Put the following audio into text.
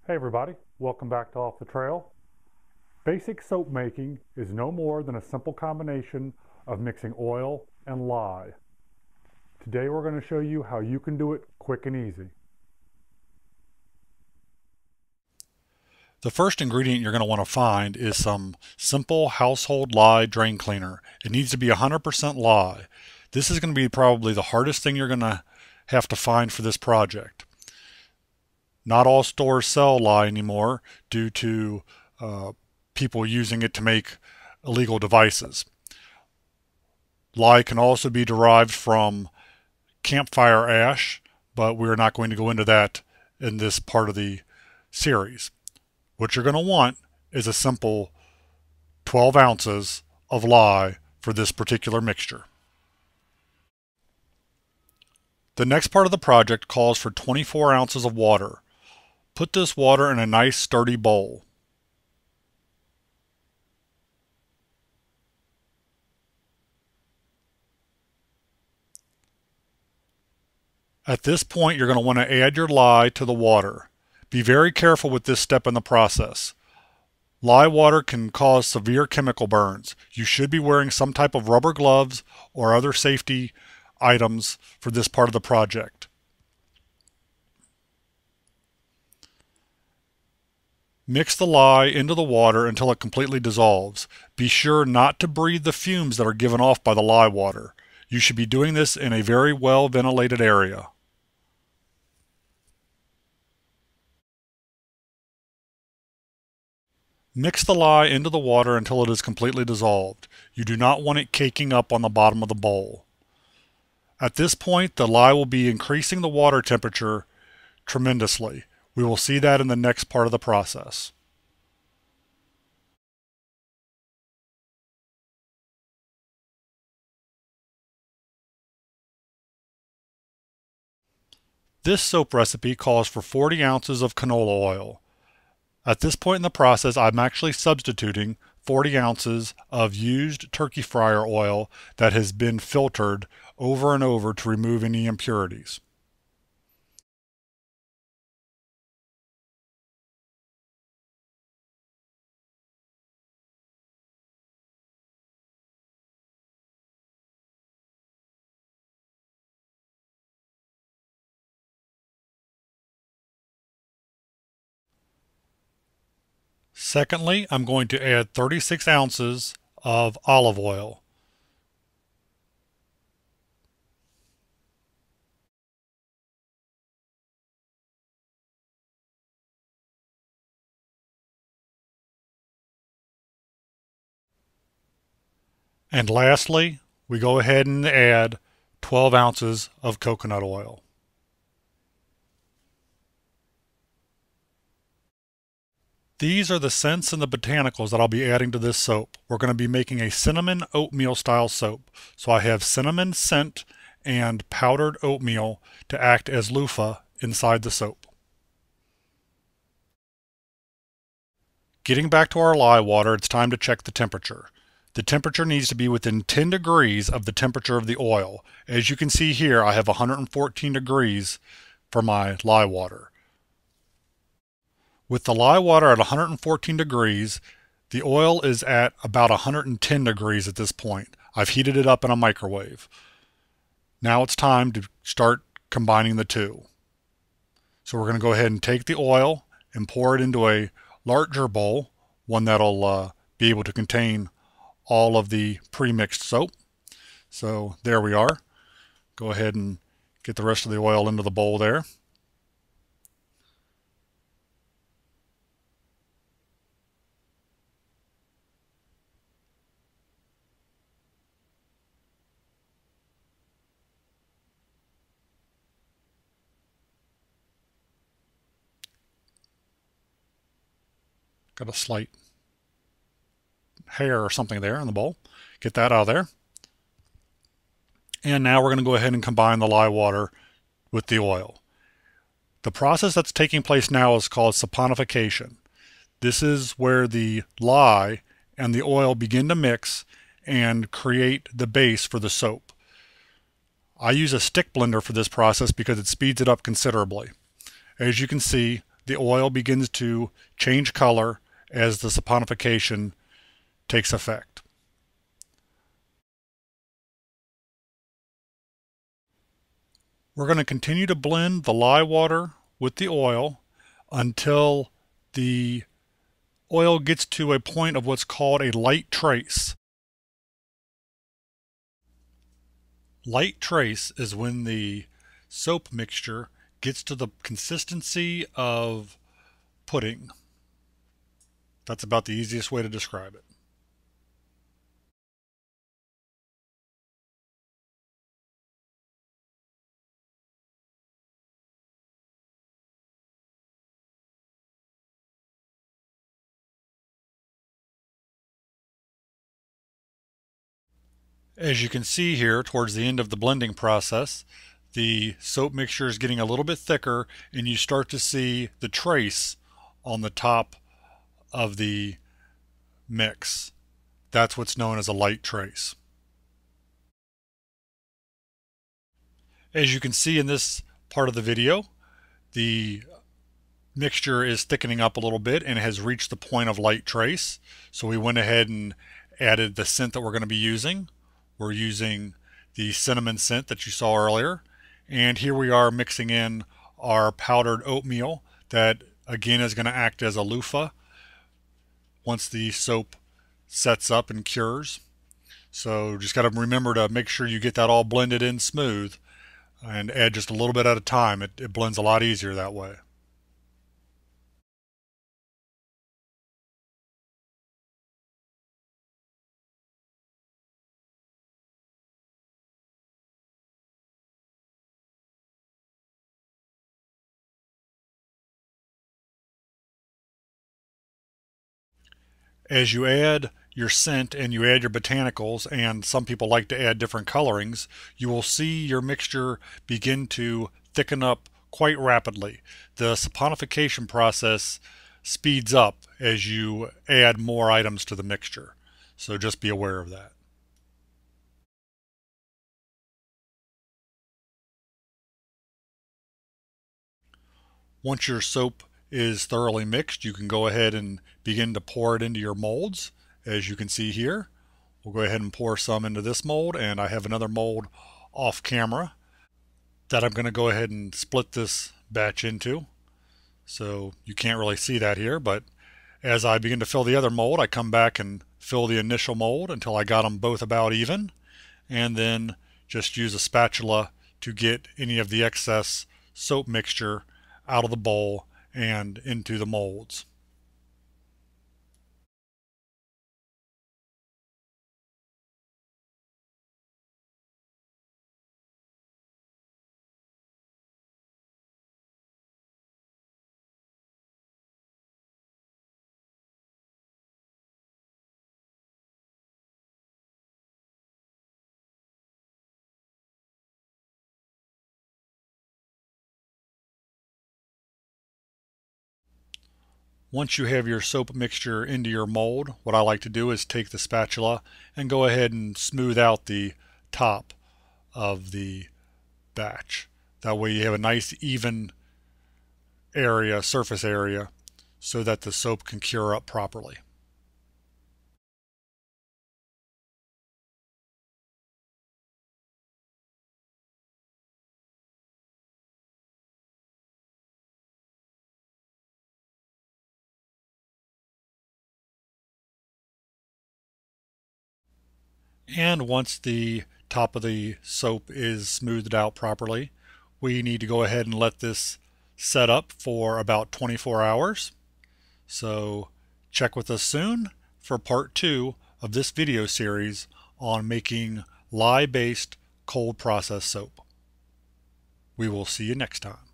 Hey everybody, welcome back to Off the Trail. Basic soap making is no more than a simple combination of mixing oil and lye. Today we're going to show you how you can do it quick and easy. The first ingredient you're going to want to find is some simple household lye drain cleaner. It needs to be 100% lye. This is going to be probably the hardest thing you're going to have to find for this project. Not all stores sell lye anymore due to people using it to make illegal devices. Lye can also be derived from campfire ash, but we're not going to go into that in this part of the series. What you're going to want is a simple 12 ounces of lye for this particular mixture. The next part of the project calls for 24 ounces of water. Put this water in a nice sturdy bowl. At this point, you're going to want to add your lye to the water. Be very careful with this step in the process. Lye water can cause severe chemical burns. You should be wearing some type of rubber gloves or other safety items for this part of the project. Mix the lye into the water until it completely dissolves. Be sure not to breathe the fumes that are given off by the lye water. You should be doing this in a very well ventilated area. Mix the lye into the water until it is completely dissolved. You do not want it caking up on the bottom of the bowl. At this point, the lye will be increasing the water temperature tremendously. We will see that in the next part of the process. This soap recipe calls for 40 ounces of canola oil. At this point in the process, I'm actually substituting 40 ounces of used turkey fryer oil that has been filtered over and over to remove any impurities. Secondly, I'm going to add 36 ounces of olive oil. And lastly, we go ahead and add 12 ounces of coconut oil. These are the scents and the botanicals that I'll be adding to this soap. We're going to be making a cinnamon oatmeal style soap. So I have cinnamon scent and powdered oatmeal to act as loofah inside the soap. Getting back to our lye water, it's time to check the temperature. The temperature needs to be within 10 degrees of the temperature of the oil. As you can see here, I have 114 degrees for my lye water. With the lye water at 114 degrees, the oil is at about 110 degrees at this point. I've heated it up in a microwave. Now it's time to start combining the two. So we're going to go ahead and take the oil and pour it into a larger bowl, one that'll be able to contain all of the pre-mixed soap. So there we are. Go ahead and get the rest of the oil into the bowl there. Got a slight hair or something there in the bowl. Get that out of there. And now we're going to go ahead and combine the lye water with the oil. The process that's taking place now is called saponification. This is where the lye and the oil begin to mix and create the base for the soap. I use a stick blender for this process because it speeds it up considerably. As you can see, the oil begins to change color as the saponification takes effect. We're going to continue to blend the lye water with the oil until the oil gets to a point of what's called a light trace. Light trace is when the soap mixture gets to the consistency of pudding. That's about the easiest way to describe it. As you can see here, towards the end of the blending process, the soap mixture is getting a little bit thicker, and you start to see the trace on the top of the mix. That's what's known as a light trace. As you can see in this part of the video, the mixture is thickening up a little bit and has reached the point of light trace. So we went ahead and added the scent that we're going to be using. We're using the cinnamon scent that you saw earlier. And here we are mixing in our powdered oatmeal that again is going to act as a loofah once the soap sets up and cures. So just got to remember to make sure you get that all blended in smooth and add just a little bit at a time. It blends a lot easier that way. As you add your scent and you add your botanicals, and some people like to add different colorings, you will see your mixture begin to thicken up quite rapidly. The saponification process speeds up as you add more items to the mixture. So just be aware of that. Once your soap is thoroughly mixed, you can go ahead and begin to pour it into your molds. As you can see here, we'll go ahead and pour some into this mold, and I have another mold off camera that I'm going to go ahead and split this batch into. So you can't really see that here, but as I begin to fill the other mold, I come back and fill the initial mold until I got them both about even, and then just use a spatula to get any of the excess soap mixture out of the bowl and into the molds. Once you have your soap mixture into your mold, what I like to do is take the spatula and go ahead and smooth out the top of the batch. That way you have a nice even area, surface area, so that the soap can cure up properly. And once the top of the soap is smoothed out properly, we need to go ahead and let this set up for about 24 hours. So check with us soon for part 2 of this video series on making lye-based cold process soap. We will see you next time.